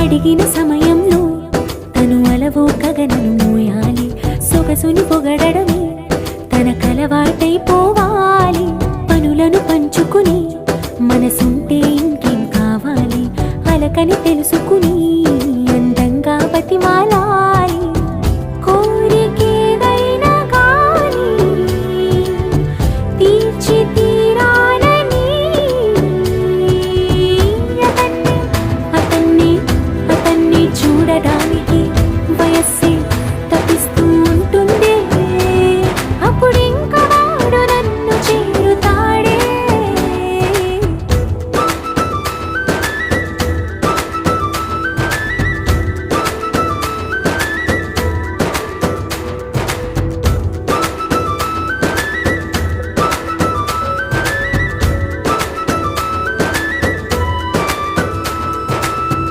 అడిగిన సమయంలో తను అలవో గగనను మోయాలి. సొగసుని పొగడమే తన కలవాటైపోవాలి. పనులను పంచుకుని మనసుంటే ఇంకేం కావాలి, అలకని తెలుసుకుని